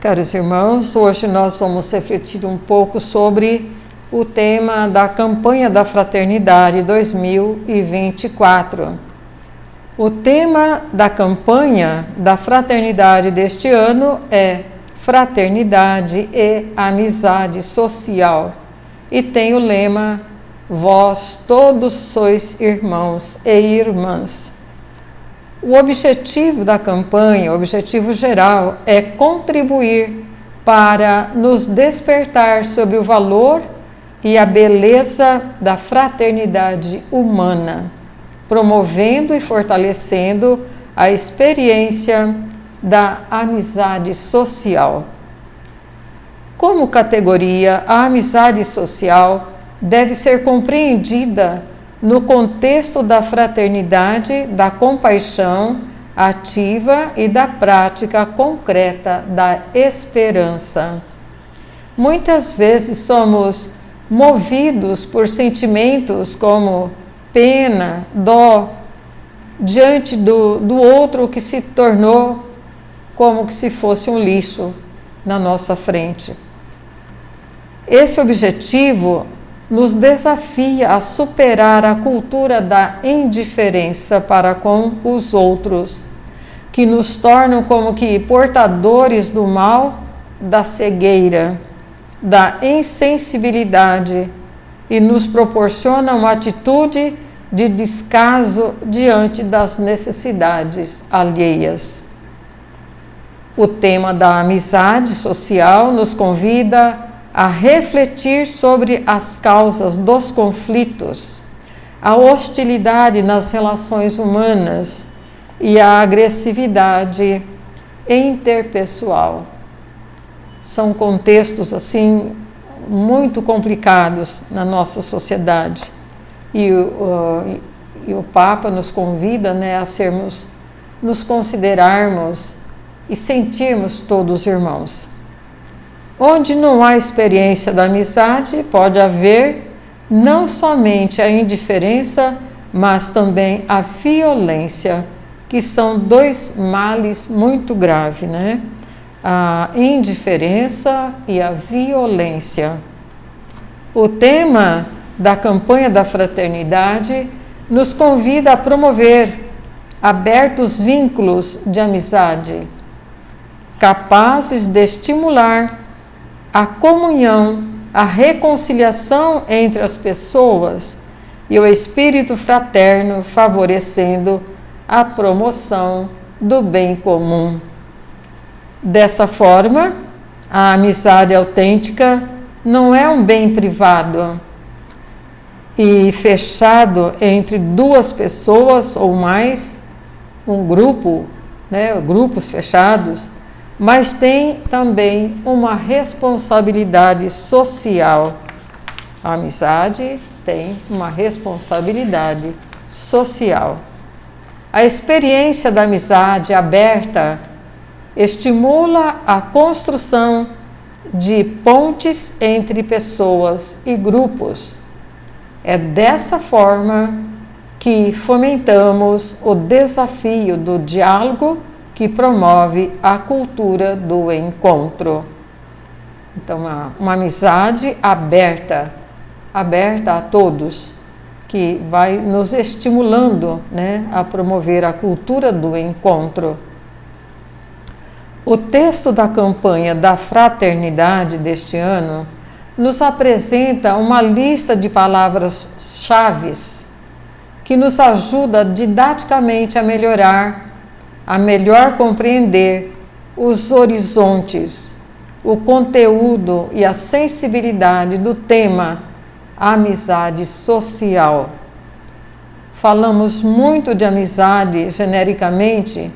Caros irmãos, hoje nós vamos refletir um pouco sobre o tema da campanha da Fraternidade 2024. O tema da campanha da Fraternidade deste ano é Fraternidade e Amizade Social e tem o lema: Vós todos sois irmãos e irmãs. O objetivo da campanha, o objetivo geral, é contribuir para nos despertar sobre o valor e a beleza da fraternidade humana, promovendo e fortalecendo a experiência da amizade social. Como categoria, a amizade social deve ser compreendida no contexto da fraternidade, da compaixão ativa e da prática concreta da esperança. Muitas vezes somos movidos por sentimentos como pena, dó, diante do outro que se tornou como que se fosse um lixo na nossa frente. Esse objetivo nos desafia a superar a cultura da indiferença para com os outros, que nos tornam como que portadores do mal, da cegueira, da insensibilidade e nos proporciona uma atitude de descaso diante das necessidades alheias. O tema da amizade social nos convida a refletir sobre as causas dos conflitos, a hostilidade nas relações humanas e a agressividade interpessoal. São contextos assim muito complicados na nossa sociedade e o Papa nos convida, né, a nos considerarmos e sentirmos todos irmãos. Onde não há experiência da amizade, pode haver não somente a indiferença, mas também a violência, que são dois males muito graves, né? A indiferença e a violência. O tema da campanha da fraternidade nos convida a promover abertos vínculos de amizade, capazes de estimular a comunhão, a reconciliação entre as pessoas e o espírito fraterno, favorecendo a promoção do bem comum. Dessa forma, a amizade autêntica não é um bem privado e fechado entre duas pessoas ou mais, um grupo, né, grupos fechados, mas tem também uma responsabilidade social. A amizade tem uma responsabilidade social. A experiência da amizade aberta estimula a construção de pontes entre pessoas e grupos. É dessa forma que fomentamos o desafio do diálogo que promove a cultura do encontro. Então, uma amizade aberta a todos, que vai nos estimulando, né, a promover a cultura do encontro. O texto da campanha da fraternidade deste ano nos apresenta uma lista de palavras-chave que nos ajuda didaticamente a melhor compreender os horizontes, o conteúdo e a sensibilidade do tema amizade social. Falamos muito de amizade genericamente,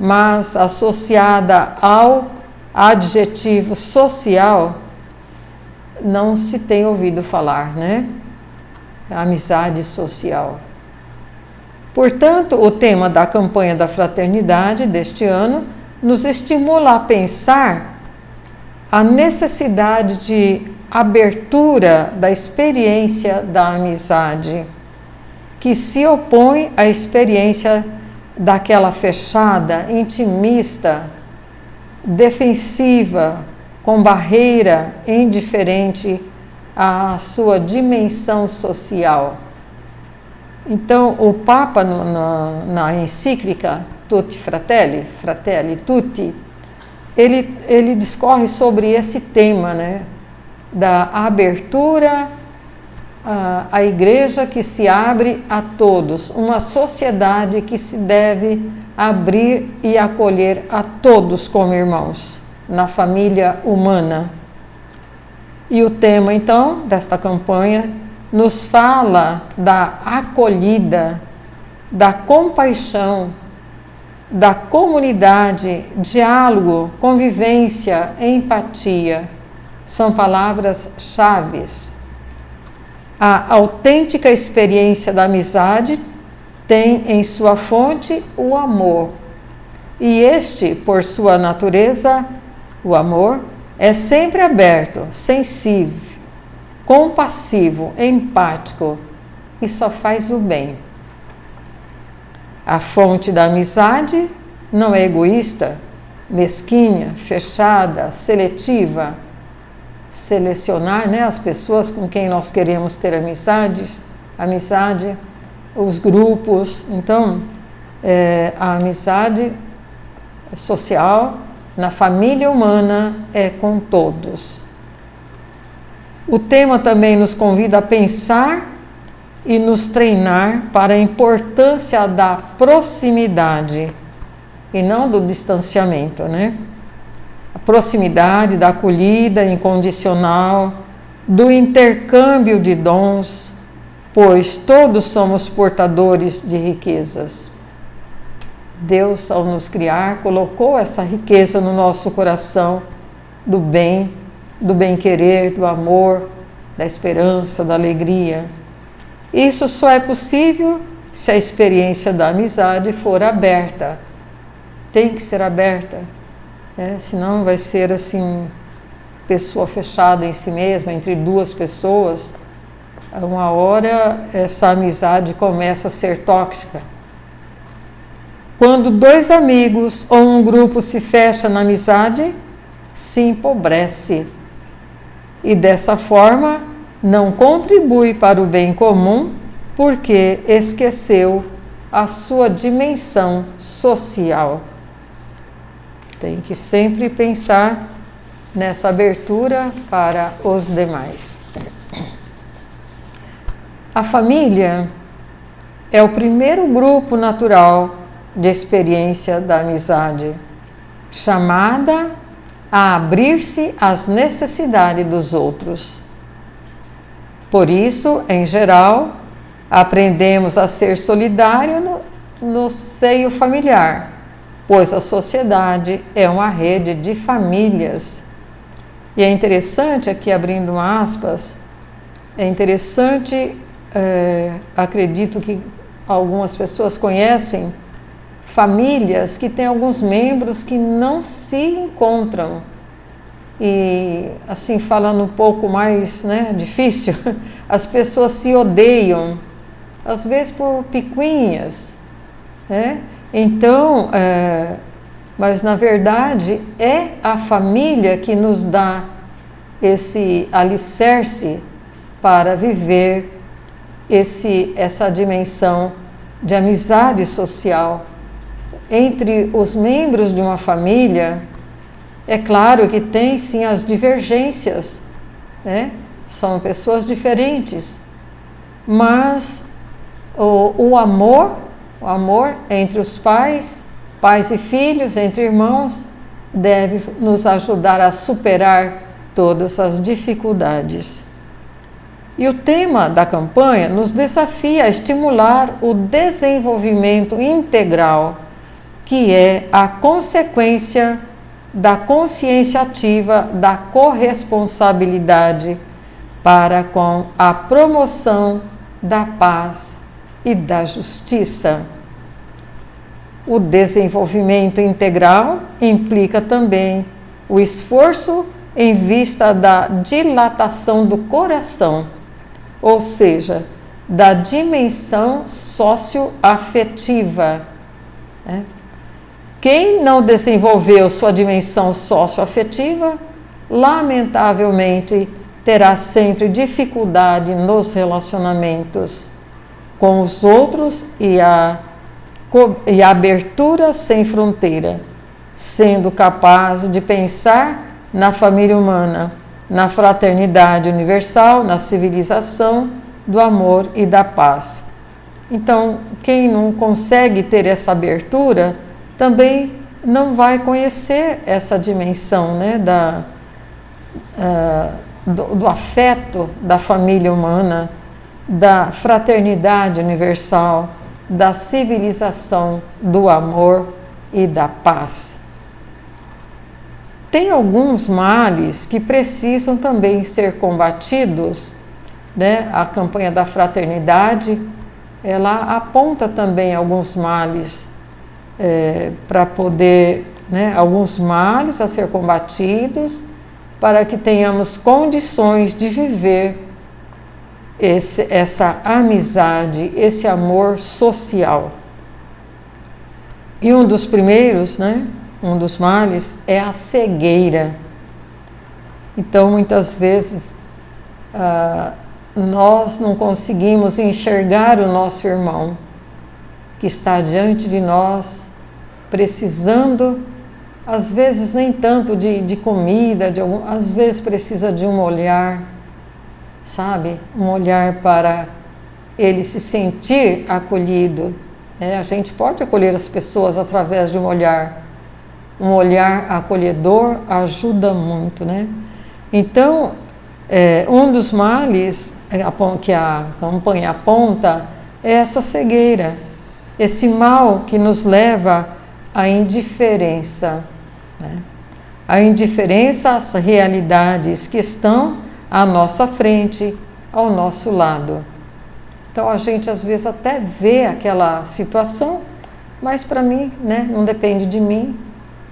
mas associada ao adjetivo social, não se tem ouvido falar, né? Amizade social. Portanto, o tema da campanha da fraternidade deste ano nos estimula a pensar a necessidade de abertura da experiência da amizade, que se opõe à experiência daquela fechada, intimista, defensiva, com barreira indiferente à sua dimensão social. Então, o Papa, na encíclica Tutti Fratelli, Fratelli Tutti, ele discorre sobre esse tema, né, da abertura à igreja que se abre a todos, uma sociedade que se deve abrir e acolher a todos como irmãos, na família humana. E o tema, então, desta campanha nos fala da acolhida, da compaixão, da comunidade, diálogo, convivência, empatia. São palavras-chave. A autêntica experiência da amizade tem em sua fonte o amor. E este, por sua natureza, o amor, é sempre aberto, sensível, compassivo, empático e só faz o bem. A fonte da amizade não é egoísta, mesquinha, fechada, seletiva. Selecionar, né, as pessoas com quem nós queremos ter amizade, os grupos. Então, a amizade social na família humana é com todos. O tema também nos convida a pensar e nos treinar para a importância da proximidade e não do distanciamento, né? A proximidade, da acolhida incondicional, do intercâmbio de dons, pois todos somos portadores de riquezas. Deus, ao nos criar, colocou essa riqueza no nosso coração, do bem-querer, do amor, da esperança, da alegria. Isso só é possível se a experiência da amizade for aberta. Tem que ser aberta, né? Senão vai ser assim, pessoa fechada em si mesma, entre duas pessoas. Uma hora essa amizade começa a ser tóxica. Quando dois amigos ou um grupo se fecha na amizade, se empobrece e dessa forma não contribui para o bem comum porque esqueceu a sua dimensão social. Tem que sempre pensar nessa abertura para os demais. A família é o primeiro grupo natural de experiência da amizade, chamada a abrir-se às necessidades dos outros. Por isso, em geral, aprendemos a ser solidário no seio familiar, pois a sociedade é uma rede de famílias. E é interessante, aqui abrindo aspas, é interessante, acredito que algumas pessoas conhecem famílias que têm alguns membros que não se encontram. E, assim, falando um pouco mais, né, difícil, as pessoas se odeiam, às vezes por picuinhas, né? Então, mas na verdade é a família que nos dá esse alicerce para viver essa dimensão de amizade social. Entre os membros de uma família, é claro que tem sim as divergências, né? São pessoas diferentes, mas o amor entre os pais e filhos, entre irmãos, deve nos ajudar a superar todas as dificuldades. E o tema da campanha nos desafia a estimular o desenvolvimento integral, que é a consequência da consciência ativa da corresponsabilidade para com a promoção da paz e da justiça. O desenvolvimento integral implica também o esforço em vista da dilatação do coração, ou seja, da dimensão socioafetiva, né? Quem não desenvolveu sua dimensão socioafetiva, lamentavelmente, terá sempre dificuldade nos relacionamentos com os outros e a abertura sem fronteira, sendo capaz de pensar na família humana, na fraternidade universal, na civilização do amor e da paz. Então, quem não consegue ter essa abertura, também não vai conhecer essa dimensão, né, do afeto da família humana, da fraternidade universal, da civilização do amor e da paz. Tem alguns males que precisam também ser combatidos, né? A campanha da fraternidade, ela aponta também alguns males para poder, né? Alguns males a ser combatidos para que tenhamos condições de viver essa amizade, esse amor social. E um dos primeiros, né? Um dos males é a cegueira. Então, muitas vezes, nós não conseguimos enxergar o nosso irmão que está diante de nós, precisando, às vezes nem tanto de comida, às vezes precisa de um olhar, sabe? Um olhar para ele se sentir acolhido. A gente pode acolher as pessoas através de um olhar. Um olhar acolhedor ajuda muito, né? Então, um dos males que a campanha aponta é essa cegueira, esse mal que nos leva à indiferença, né? A indiferença às realidades que estão à nossa frente, ao nosso lado. Então, a gente às vezes até vê aquela situação, mas para mim, né, não depende de mim.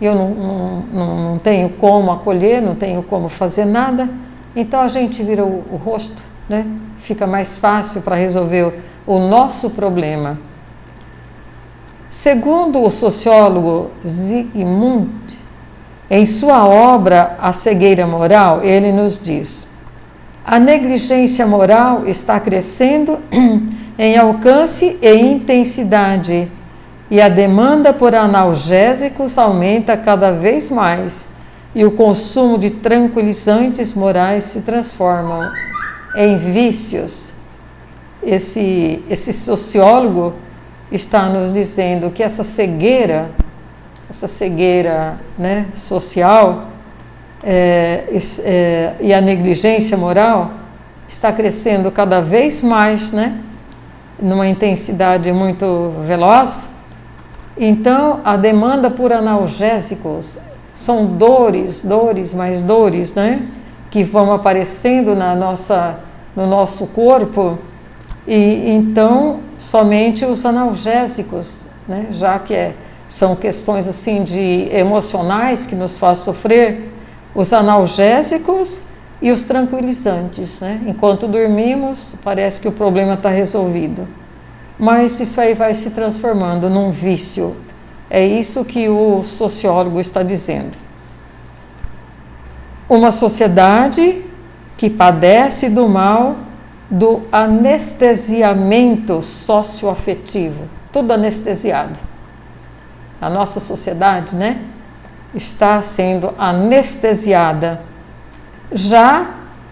Eu não tenho como acolher, não tenho como fazer nada, então a gente vira o rosto, né? Fica mais fácil para resolver o nosso problema. Segundo o sociólogo Zygmunt, em sua obra A Cegueira Moral, ele nos diz: a negligência moral está crescendo em alcance e intensidade, e a demanda por analgésicos aumenta cada vez mais, e o consumo de tranquilizantes morais se transformam em vícios. Esse sociólogo está nos dizendo que essa cegueira, né, social e a negligência moral está crescendo cada vez mais, né, numa intensidade muito veloz. Então, a demanda por analgésicos são dores, mais dores, né? Que vão aparecendo no nosso corpo, e então somente os analgésicos, né? Já que são questões assim de emocionais que nos faz sofrer, os analgésicos e os tranquilizantes, né? Enquanto dormimos, parece que o problema está resolvido. Mas isso aí vai se transformando num vício. É isso que o sociólogo está dizendo. Uma sociedade que padece do mal do anestesiamento socioafetivo. Tudo anestesiado. A nossa sociedade, né, está sendo anestesiada.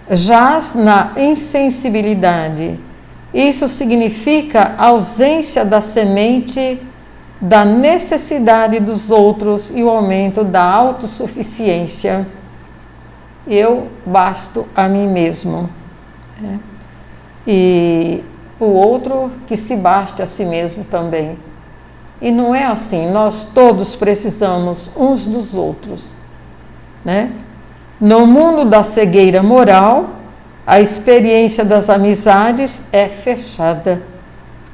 Jaz na insensibilidade. Isso significa a ausência da semente da necessidade dos outros e o aumento da autossuficiência. Eu basto a mim mesmo. Né? E o outro que se baste a si mesmo também. E não é assim, nós todos precisamos uns dos outros. Né? No mundo da cegueira moral, a experiência das amizades é fechada,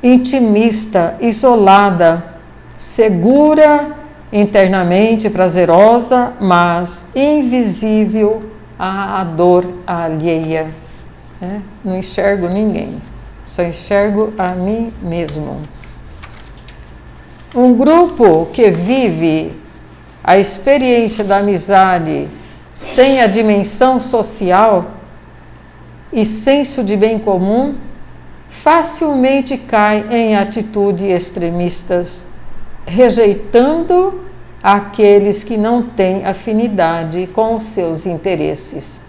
intimista, isolada, segura, internamente prazerosa, mas invisível à dor alheia. Não enxergo ninguém, só enxergo a mim mesmo. Um grupo que vive a experiência da amizade sem a dimensão social e senso de bem comum, facilmente cai em atitudes extremistas, rejeitando aqueles que não têm afinidade com os seus interesses.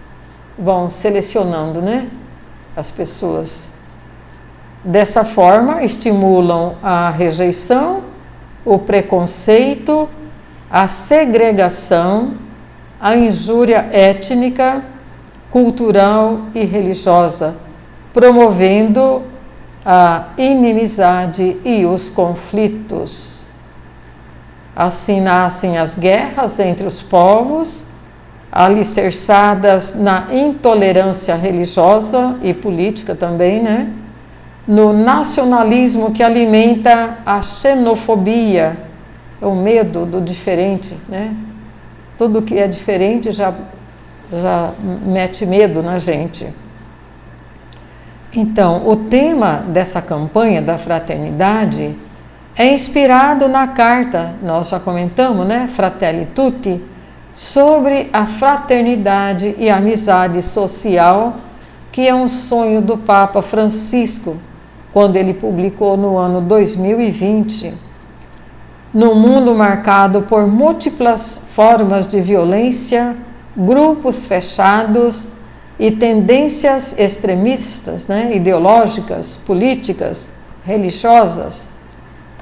Vão selecionando, né, as pessoas. Dessa forma, estimulam a rejeição, o preconceito, a segregação, a injúria étnica, cultural e religiosa, promovendo a inimizade e os conflitos. Assim nascem as guerras entre os povos, alicerçadas na intolerância religiosa e política também, né? No nacionalismo que alimenta a xenofobia, o medo do diferente, né? Tudo que é diferente já mete medo na gente. Então, o tema dessa campanha da fraternidade é inspirado na carta, nós já comentamos, né, Fratelli Tutti, sobre a fraternidade e amizade social, que é um sonho do Papa Francisco, quando ele publicou no ano 2020. No mundo marcado por múltiplas formas de violência, grupos fechados e tendências extremistas, né, ideológicas, políticas, religiosas,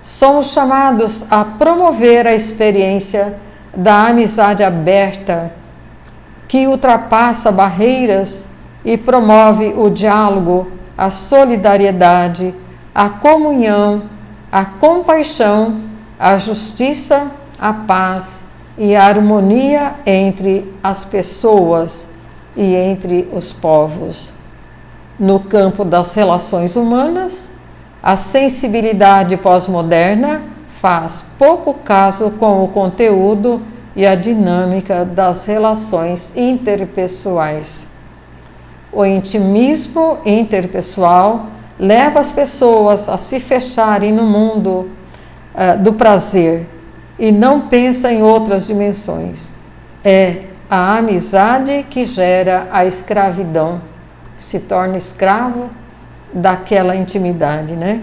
somos chamados a promover a experiência da amizade aberta, que ultrapassa barreiras e promove o diálogo, a solidariedade, a comunhão, a compaixão, a justiça, a paz e a harmonia entre as pessoas e entre os povos. No campo das relações humanas, a sensibilidade pós-moderna faz pouco caso com o conteúdo e a dinâmica das relações interpessoais. O intimismo interpessoal leva as pessoas a se fecharem no mundo do prazer e não pensa em outras dimensões. É a amizade que gera a escravidão, se torna escravo daquela intimidade, né?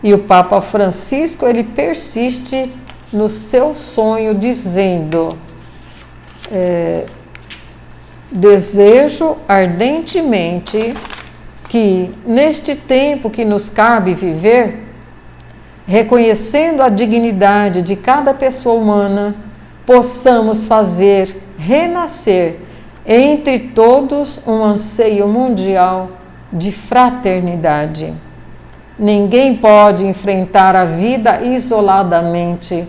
E o Papa Francisco, ele persiste no seu sonho, dizendo: desejo ardentemente que, neste tempo que nos cabe viver, reconhecendo a dignidade de cada pessoa humana, possamos fazer renascer entre todos um anseio mundial de fraternidade. Ninguém pode enfrentar a vida isoladamente.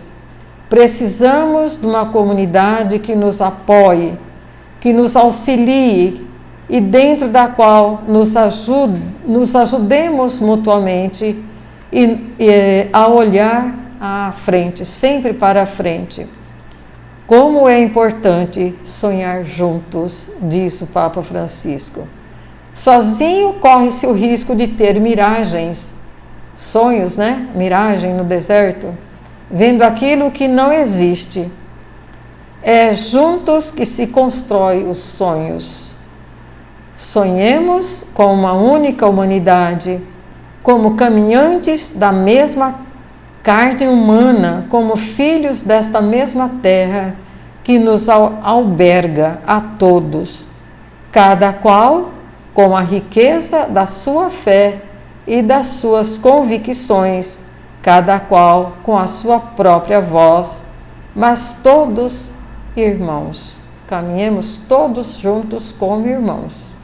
Precisamos de uma comunidade que nos apoie, que nos auxilie e dentro da qual nos ajudemos mutuamente e a olhar à frente, sempre para a frente. Como é importante sonhar juntos, diz o Papa Francisco. Sozinho corre-se o risco de ter miragens, sonhos, né? Miragem no deserto, vendo aquilo que não existe. É juntos que se constrói os sonhos. Sonhemos com uma única humanidade, como caminhantes da mesma carne humana, como filhos desta mesma terra que nos alberga a todos, cada qual com a riqueza da sua fé e das suas convicções, cada qual com a sua própria voz, mas todos irmãos. Caminhemos todos juntos como irmãos.